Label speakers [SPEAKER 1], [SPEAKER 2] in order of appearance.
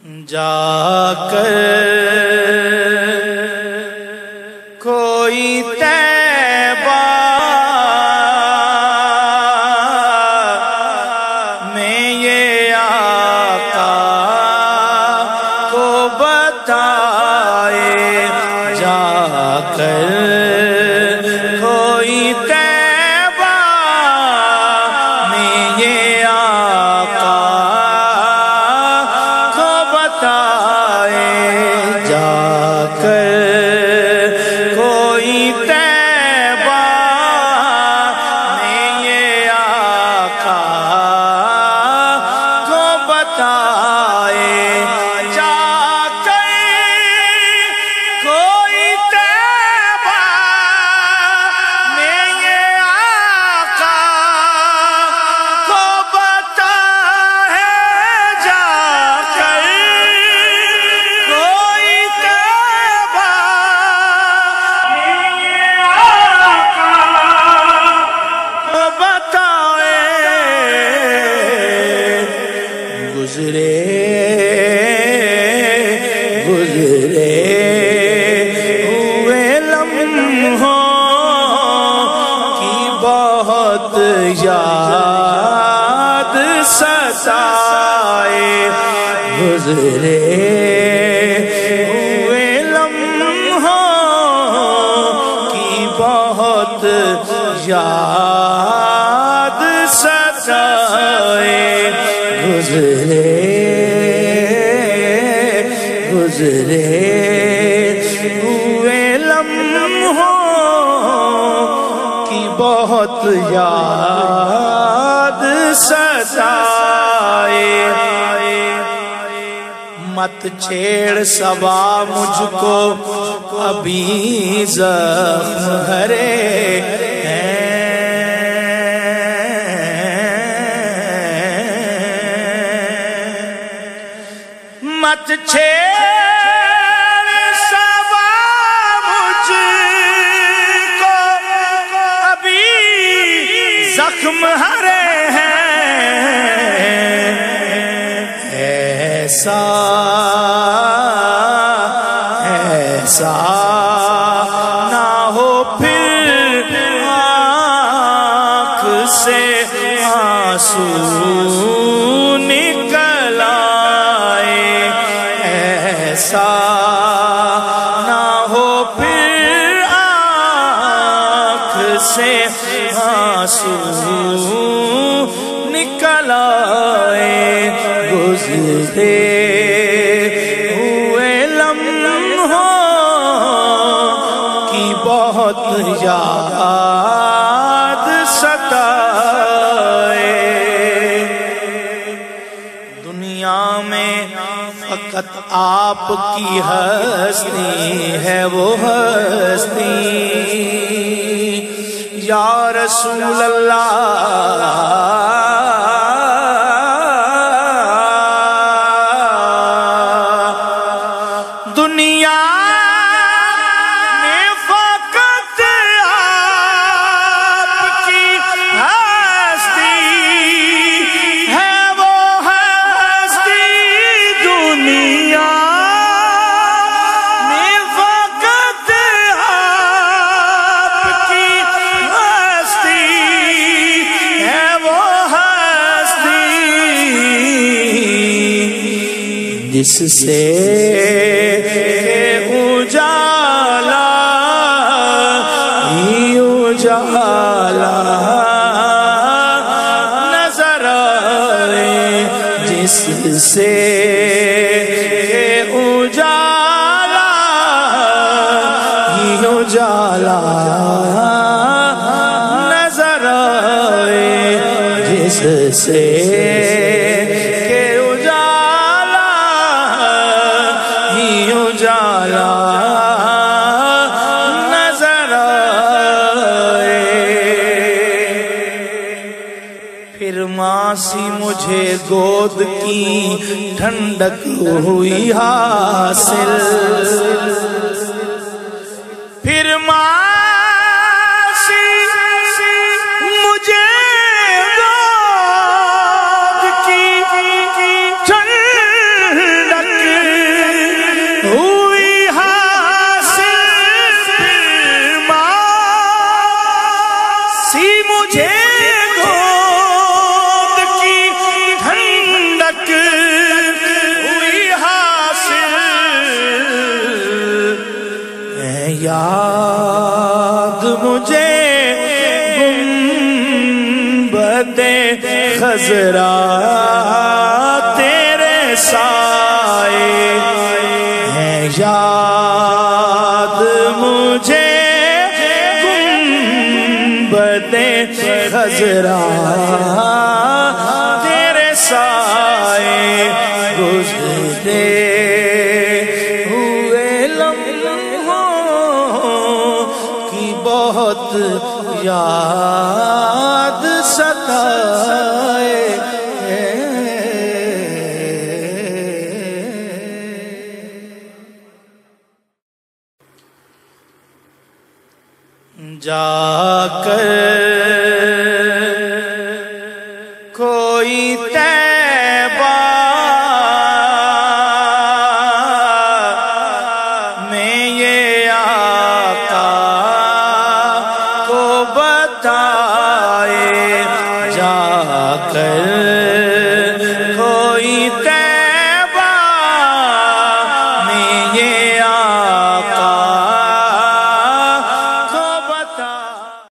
[SPEAKER 1] جا کر کوئی طیبہ میں یہ آقا کو بتائے، جا کر کوئی طیبہ میں یہ آقا کو بتائے، جا کر کوئی طیبہ میں یہ آقا کو بتائے، جا کر کوئی طیبہ میں یہ آقا کو بتائے، جا کر کوئی طیبہ میں یہ آقا کو بتائے، گزرے ہوئے لمحوں کی بہت یاد ستائے، گزرے ہوئے لمحوں کی بہت یاد ستائے، گزرے ہوئے لمحوں کی بہت یاد ستائے، مت چھیڑ صبا مجھ کو ابھی زخم بھرے ہیں، مت چھیڑ صبا مجھ کو ابھی زخم ہرے ہیں، ایسا نہ ہو پھر آنکھ سے آنسو نکل آئے، ایسا نہ ہو پھر آنکھ سے آنسو نکل آئے، گزرے ہوئے لمحوں کی بہت یاد ستائے، دنیا میں فقط آپ کی ہستی ہے وہ ہستی، یا رسول اللہ دنیا میں فقط آپ کی ہستی ہے وہ ہستی، دنیا میں فقط آپ کی ہستی ہے وہ ہستی، جس سے اجالا ہی اجالا نظر آئے، جس سے اجالا ہی اجالا نظر آئے، جس سے اجالا نظر آئے، پھر ماں سی مجھے گود کی ٹھنڈک ہوئی حاصل، پھر ماں سی مجھے گود کی ٹھنڈک خضرا تیرے سائے ہیں یاد مجھے گنبد خضرا تیرے سائے گزرے ہوئے لمحوں کی بہت یاد ستائے جا کر